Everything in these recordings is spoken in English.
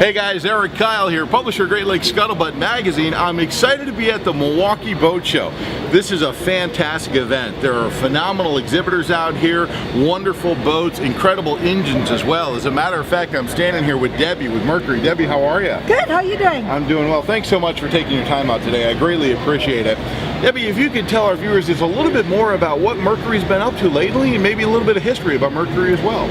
Hey guys, Erik Kyle here, publisher of Great Lakes Scuttlebutt magazine. I'm excited to be at the Milwaukee Boat Show. This is a fantastic event. There are phenomenal exhibitors out here, wonderful boats, incredible engines as well. As a matter of fact, I'm standing here with Debbie with Mercury. Debbie, how are you? Good, how are you doing? I'm doing well. Thanks so much for taking your time out today. I greatly appreciate it. Debbie, if you could tell our viewers just a little bit more about what Mercury's been up to lately and maybe a little bit of history about Mercury as well.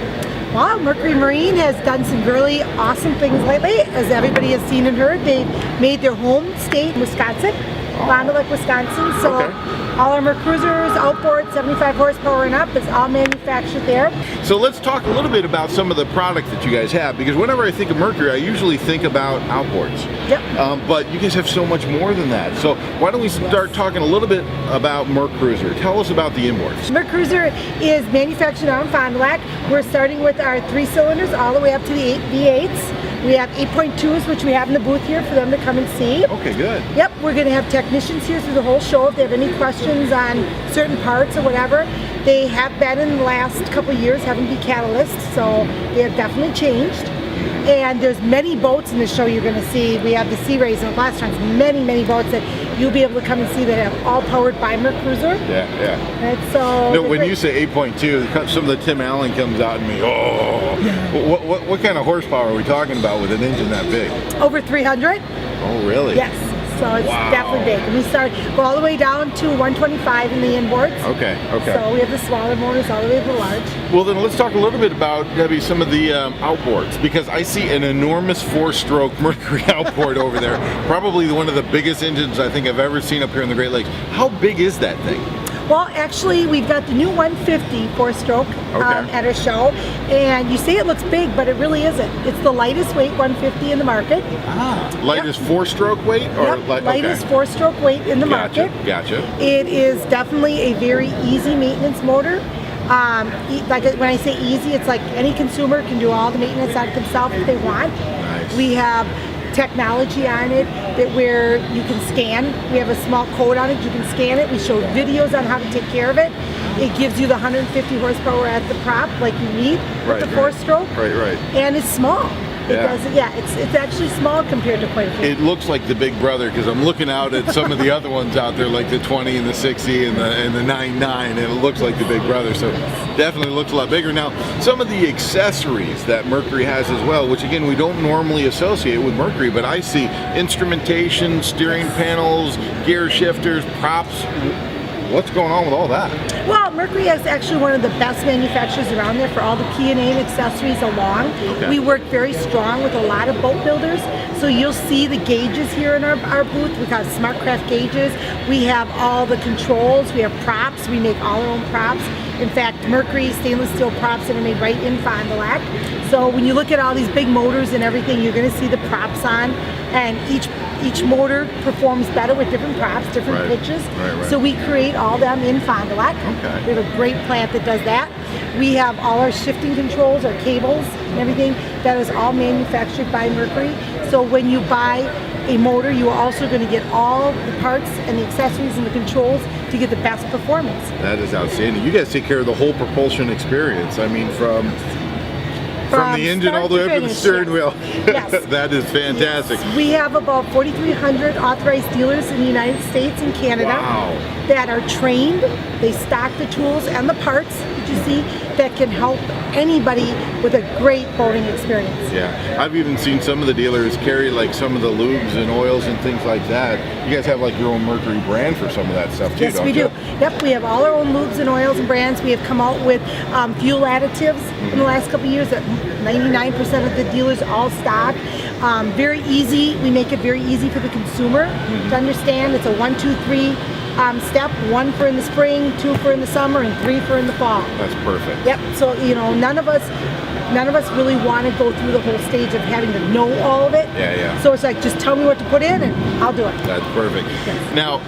Well, Mercury Marine has done some really awesome things lately. As everybody has seen and heard, they made their home state in Wisconsin, Fond du Lac, Wisconsin. So all our Mercruisers, outboard, 75 horsepower and up, is all manufactured there. So let's talk a little bit about some of the product that you guys have, because whenever I think of Mercury, I usually think about outboards. Yep. But you guys have so much more than that. So why don't we start talking a little bit about Mercruiser? Tell us about the inboards. Mercruiser is manufactured out in Fond du Lac. We're starting with our 3 cylinders all the way up to the 8 V8s. We have 8.2s, which we have in the booth here for them to come and see. Okay, good. Yep, we're going to have technicians here through the whole show if they have any questions on certain parts or whatever. They have been in the last couple of years having to be catalysts, so they have definitely changed. And there's many boats in the show you're going to see. We have the Sea Rays and the Blast Trunks, many boats that you'll be able to come and see that have all powered by Mercruiser. Yeah. And so no, when you say 8.2, some of the Tim Allen comes out in me. Oh, what kind of horsepower are we talking about with an engine that big? Over 300. Oh, really? Yes. So it's definitely big. And we go all the way down to 125 in the inboards. Okay. So we have the smaller motors all the way to the large. Well, then let's talk a little bit about, Debbie, some of the outboards, because I see an enormous 4-stroke Mercury outboard over there. Probably one of the biggest engines I think I've ever seen up here in the Great Lakes. How big is that thing? Well, actually, we've got the new 150 4-stroke at our show, and you say it looks big, but it really isn't. It's the lightest weight 150 in the market. Lightest 4-stroke weight? Or lightest 4-stroke weight in the market. Gotcha. It is definitely a very easy maintenance motor. Like when I say easy, it's like any consumer can do all the maintenance on it themselves if they want. Nice. We have technology on it that where you can scan. We have a small code on it, you can scan it. We show videos on how to take care of it. It gives you the 150 horsepower at the prop like you need with the 4-stroke. Right. And it's small. It's actually small compared to quite a few. It looks like the big brother, because I'm looking out at some of the other ones out there, like the 20 and the 60 and the 99, and it looks like the big brother. So definitely looks a lot bigger. Now, some of the accessories that Mercury has as well, which again we don't normally associate with Mercury, but I see instrumentation, steering panels, gear shifters, props. What's going on with all that? Well, Mercury is actually one of the best manufacturers around there for all the P&A and accessories along. We work very strong with a lot of boat builders. So you'll see the gauges here in our booth. We've got SmartCraft gauges. We have all the controls. We have props. We make all our own props. In fact, Mercury stainless steel props that are made right in Fond du Lac. So when you look at all these big motors and everything, you're going to see the props on, and each motor performs better with different props, different pitches. So we create all them in Fond du Lac. We have a great plant that does that. We have all our shifting controls, our cables, and everything. That is all manufactured by Mercury. So when you buy a motor, you are also going to get all the parts and the accessories and the controls to get the best performance. That is outstanding. You guys take care of the whole propulsion experience. I mean, from the engine all the way up to the steering wheel. Yes. That is fantastic. We have about 4,300 authorized dealers in the United States and Canada that are trained. They stock the tools and the parts that you see that can help anybody with a great boating experience. Yeah, I've even seen some of the dealers carry like some of the lubes and oils and things like that. You guys have like your own Mercury brand for some of that stuff too, Yes, we do. Yep, we have all our own lubes and oils and brands. We have come out with fuel additives in the last couple of years that 99% of the dealers all stock. Very easy. We make it very easy for the consumer to understand. It's a 1, 2, 3 step. 1 for in the spring, 2 for in the summer, and 3 for in the fall. That's perfect. Yep. So none of us really want to go through the whole stage of having to know all of it. Yeah. So it's like, just tell me what to put in and I'll do it. That's perfect. Yes. Now,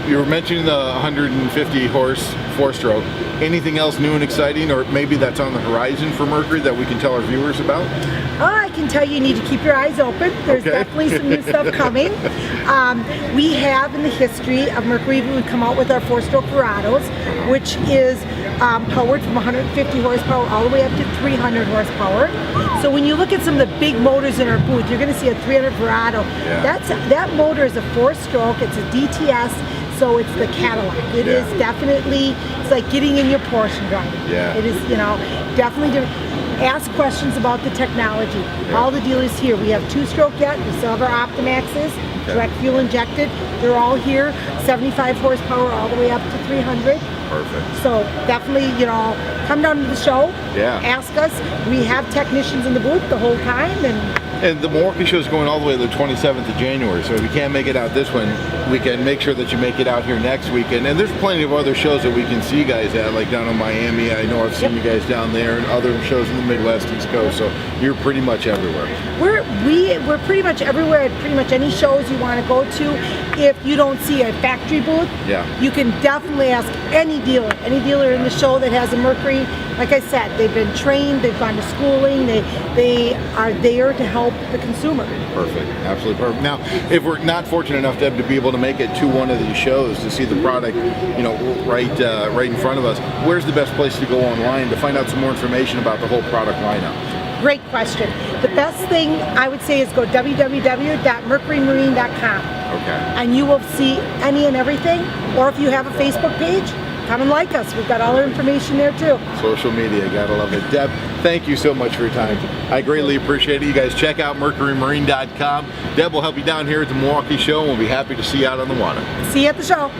you were mentioning the 150 horse 4-stroke. Anything else new and exciting, or maybe that's on the horizon for Mercury that we can tell our viewers about? I can tell you need to keep your eyes open. There's definitely some new stuff coming. We have in the history of Mercury, we come out with our 4-stroke Verados, which is powered from 150 horsepower all the way up to 300 horsepower. So when you look at some of the big motors in our booth, you're going to see a 300 Verado. Yeah. That motor is a 4-stroke. It's a DTS. So it's the Cadillac. It is definitely, it's like getting in your Porsche and driving. Yeah. It is, definitely different. Ask questions about the technology. All the dealers here, we have 2-stroke yet. We still have our Optimaxes, direct fuel injected. They're all here, 75 horsepower all the way up to 300. Perfect. So definitely, come down to the show. Yeah. Ask us. We have technicians in the booth the whole time, And the Milwaukee show is going all the way to the 27th of January, so if you can't make it out this one, we can make sure that you make it out here next weekend. And there's plenty of other shows that we can see you guys at, like down in Miami. I know I've seen you guys down there, and other shows in the Midwest, East Coast, so you're pretty much everywhere. we're pretty much everywhere at pretty much any shows you want to go to. If you don't see a factory booth, you can definitely ask any dealer in the show that has a Mercury. Like I said, they've been trained, they've gone to schooling, they are there to help the consumer. Perfect, absolutely perfect. Now, if we're not fortunate enough, Deb, to be able to make it to one of these shows to see the product, right in front of us, where's the best place to go online to find out some more information about the whole product lineup? Great question. The best thing I would say is go www.mercurymarine.com. Okay. And you will see any and everything. Or if you have a Facebook page, come and like us. We've got all our information there too. Social media, gotta love it. Deb, thank you so much for your time. I greatly appreciate it. You guys check out mercurymarine.com. Deb will help you down here at the Milwaukee show, and we'll be happy to see you out on the water. See you at the show.